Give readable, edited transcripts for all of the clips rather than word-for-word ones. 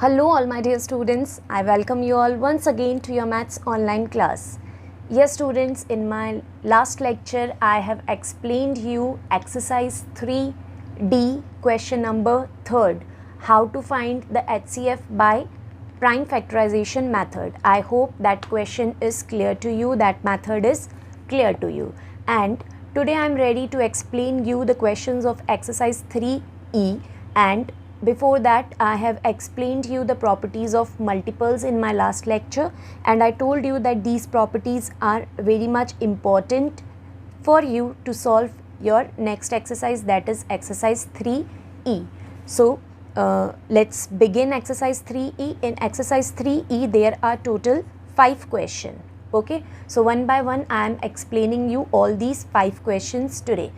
Hello all my dear students, I welcome you all once again to your maths online class. Yes students, in my last lecture I have explained you exercise 3D question number 3rd, how to find the HCF by prime factorization method. I hope that question is clear to you, that method is clear to you. And today I am ready to explain you the questions of exercise 3E, and before that I have explained you the properties of multiples in my last lecture, and I told you that these properties are very much important for you to solve your next exercise, that is exercise 3E. So let's begin exercise 3E. In exercise 3E there are total 5 questions. Okay, so one by one I am explaining you all these 5 questions today.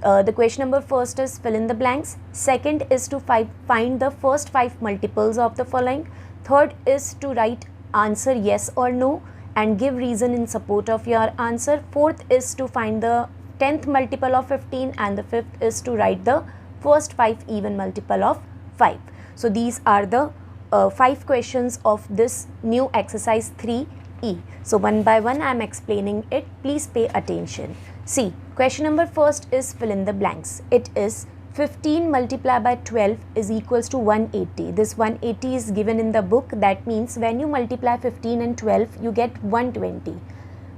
The question number first is fill in the blanks. Second is to find the first 5 multiples of the following. Third is to write answer yes or no and give reason in support of your answer. Fourth is to find the 10th multiple of 15, and the fifth is to write the first 5 even multiple of 5. So these are the 5 questions of this new exercise 3E. So one by one I am explaining it. Please pay attention. See, question number first is fill in the blanks. It is 15 multiplied by 12 is equals to 180. This 180 is given in the book. That means when you multiply 15 and 12, you get 120.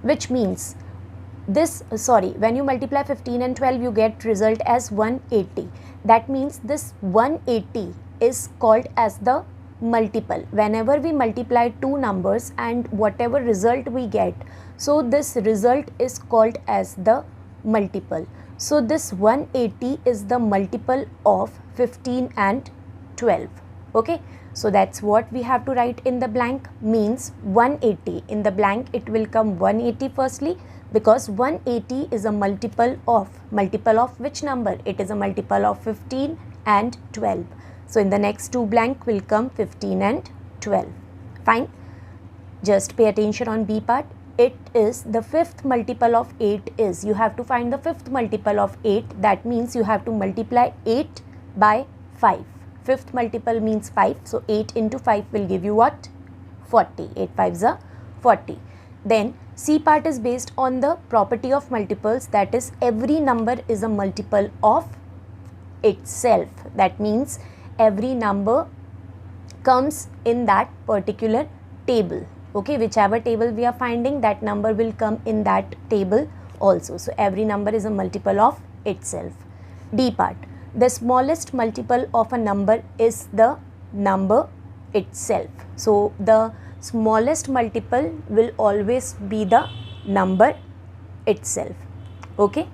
Which means when you multiply 15 and 12, you get result as 180. That means this 180 is called as the multiple. Whenever we multiply two numbers and whatever result we get, so this result is called as the multiple. So this 180 is the multiple of 15 and 12. Okay, so that's what we have to write in the blank, means 180. In the blank it will come 180 firstly, because 180 is a multiple of which number? It is a multiple of 15 and 12. So in the next two blank will come 15 and 12. Fine. Just pay attention on B part. It is the fifth multiple of 8 is, you have to find the fifth multiple of 8. That means you have to multiply 8 by 5. Fifth multiple means 5. So 8 into 5 will give you what? 40. 8 5s are 40. Then C part is based on the property of multiples, that is every number is a multiple of itself. That means every number comes in that particular table. Okay, whichever table we are finding, that number will come in that table also. So every number is a multiple of itself. D part, the smallest multiple of a number is the number itself. So the smallest multiple will always be the number itself. Okay,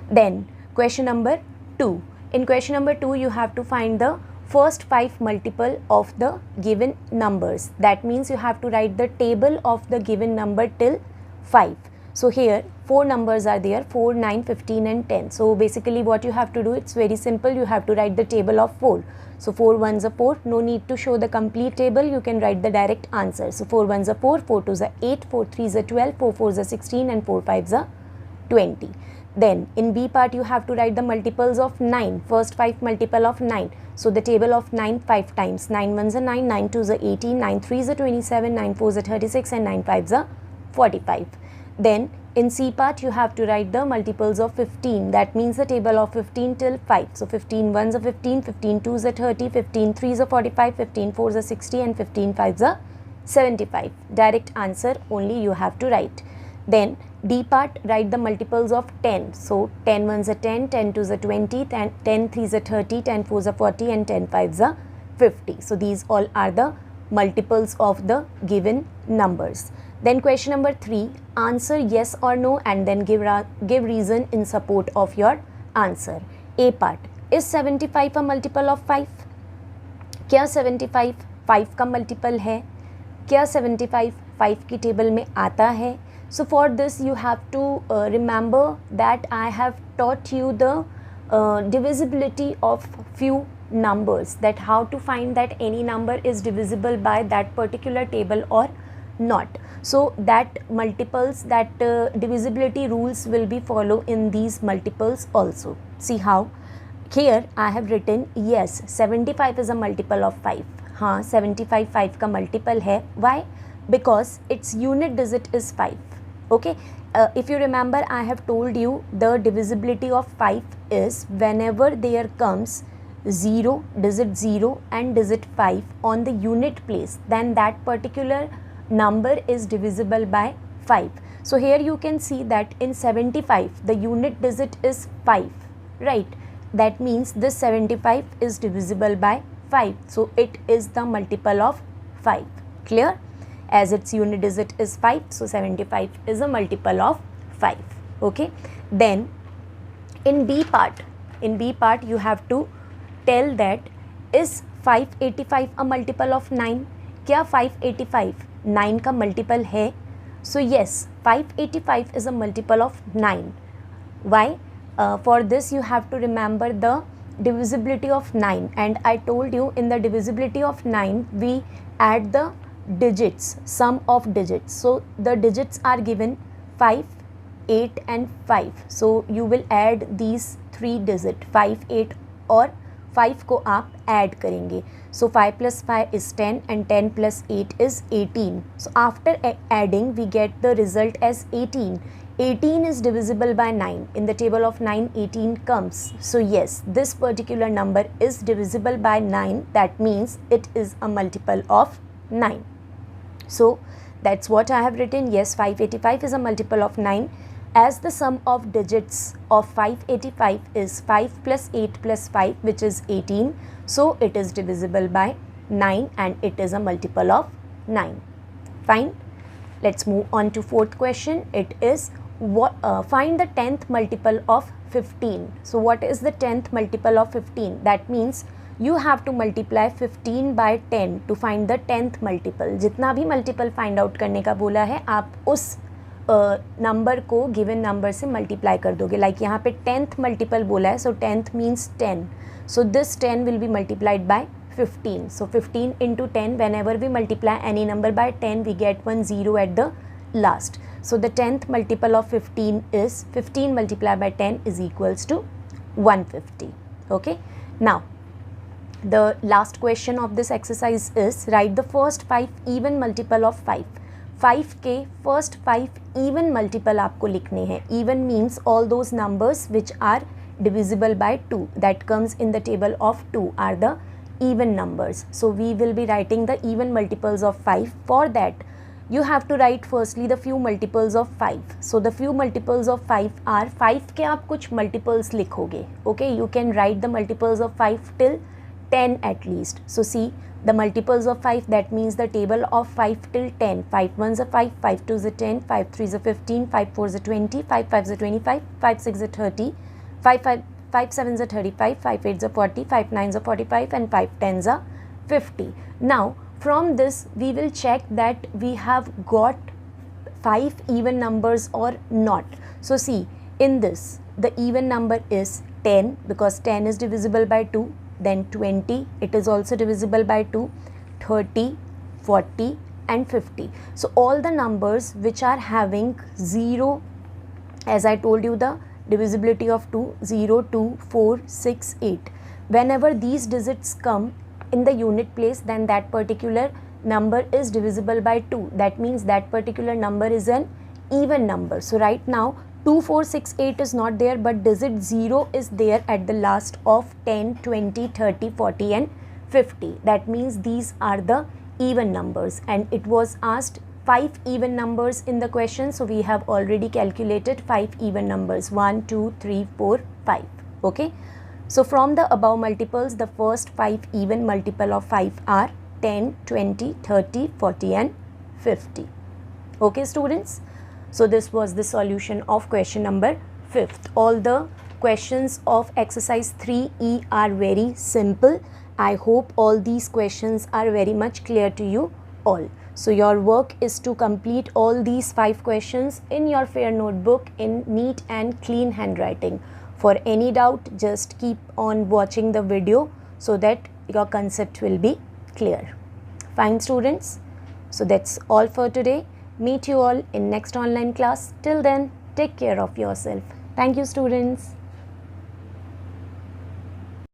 then question number 2. In question number 2, you have to find the first 5 multiple of the given numbers. That means you have to write the table of the given number till 5. So here 4 numbers are there, 4, 9, 15 and 10. So basically what you have to do, it's very simple. You have to write the table of 4. So 4 1s are 4. No need to show the complete table. You can write the direct answer. So 4 1s are 4, 4 2s are 8, 4 3s are 12, 4 4s are 16 and 4 5s are 20. Then in B part you have to write the multiples of 9, first 5 multiple of 9. So the table of 9 5 times, 9 1s are 9, 9 2s are 18, 9 3s are 27, 9 4s are 36 and 9 5s are 45. Then in C part you have to write the multiples of 15, that means the table of 15 till 5. So 15 1s are 15, 15 2s are 30, 15 3s are 45, 15 4s are 60 and 15 5s are 75. Direct answer only you have to write. Then D part, write the multiples of 10. So 10 1s are 10, 10 2s are 20, 10 3s are 30, 10 4s are 40 and 10 5s are 50. So these all are the multiples of the given numbers. Then question number 3, answer yes or no and then give reason in support of your answer. A part, is 75 a multiple of 5? क्या 75 5 का multiple है? क्या 75 5 की table में आता है? So for this you have to remember that I have taught you the divisibility of few numbers, that how to find that any number is divisible by that particular table or not. So that multiples, that divisibility rules will be followed in these multiples also. See how? Here I have written yes 75 is a multiple of 5. हाँ 75 5 का multiple है. Why? Because its unit digit is 5. Okay. If you remember, I have told you the divisibility of 5 is whenever there comes 0, digit 0 and digit 5 on the unit place, then that particular number is divisible by 5. So here you can see that in 75 the unit digit is 5, right? That means this 75 is divisible by 5. So it is the multiple of 5. Clear? As its unit digit is 5, so 75 is a multiple of 5. Okay. Then in B part you have to tell that is 585 a multiple of 9? क्या 585 9 का multiple है? So yes, 585 is a multiple of 9. Why? For this you have to remember the divisibility of 9, and I told you in the divisibility of 9 we add the digits, sum of digits. So the digits are given 5, 8 and 5. So you will add these 3 digits 5, 8 और 5 को आप add करेंगे. So 5 plus 5 is 10 and 10 plus 8 is 18. So after adding we get the result as 18. 18 is divisible by 9. In the table of 9, 18 comes. So yes, this particular number is divisible by 9. That means it is a multiple of 9. So that's what I have written. Yes, 585 is a multiple of 9. As the sum of digits of 585 is 5 plus 8 plus 5, which is 18. So it is divisible by 9 and it is a multiple of 9. Fine. Let's move on to fourth question. It is find the 10th multiple of 15. So what is the 10th multiple of 15? That means you have to multiply 15 by 10 to find the 10th multiple. जितना भी multiple find out करने का बोला है आप उस number को given number से मल्टीप्लाई कर दोगे. लाइक यहाँ पे 10th मल्टीपल बोला है, सो 10th means 10. So this 10 will be multiplied by 15. So 15 into 10, whenever we multiply any number by 10 we get 1 0 at the last. So the 10th multiple of 15 is 15 multiplied by 10 is equals to 150. Okay. Now the last question of this exercise is write the first 5 even multiple of 5. 5 के first 5 even multiple आपको लिखने हैं. Even means all those numbers which are divisible by 2 that comes in the table of 2 are the even numbers. So we will be writing the even multiples of 5. For that you have to write firstly the few multiples of 5. So the few multiples of 5 are 5 के आप कुछ multiples लिखोगे. Okay, you can write the multiples of 5 till 10 at least. So see the multiples of 5, that means the table of 5 till 10. 5 1s are 5, 5 2s are 10, 5 3s are 15, 5 4s are 20, 5 5s are 25, 5 6s are 30, 5 7s are 35, 5 8s are 40, 5 9s are 45 and 5 10s are 50. Now from this we will check that we have got 5 even numbers or not. So see, in this the even number is 10 because 10 is divisible by 2. Then 20, it is also divisible by 2, 30, 40 and 50. So all the numbers which are having 0, as I told you the divisibility of 2, 0, 2, 4, 6, 8. Whenever these digits come in the unit place, then that particular number is divisible by 2. That means that particular number is an even number. So right now 2, 4, 6, 8 is not there, but digit 0 is there at the last of 10, 20, 30, 40 and 50. That means these are the even numbers, and it was asked 5 even numbers in the question. So we have already calculated 5 even numbers, 1, 2, 3, 4, 5. Okay. So from the above multiples, the first 5 even multiple of 5 are 10, 20, 30, 40 and 50. Okay students. So this was the solution of question number 5th. All the questions of exercise 3E are very simple. I hope all these questions are very much clear to you all. So your work is to complete all these 5 questions in your fair notebook in neat and clean handwriting. For any doubt, just keep on watching the video so that your concept will be clear. Fine students. So that's all for today. Meet you all in next online class. Till then, take care of yourself. Thank you students.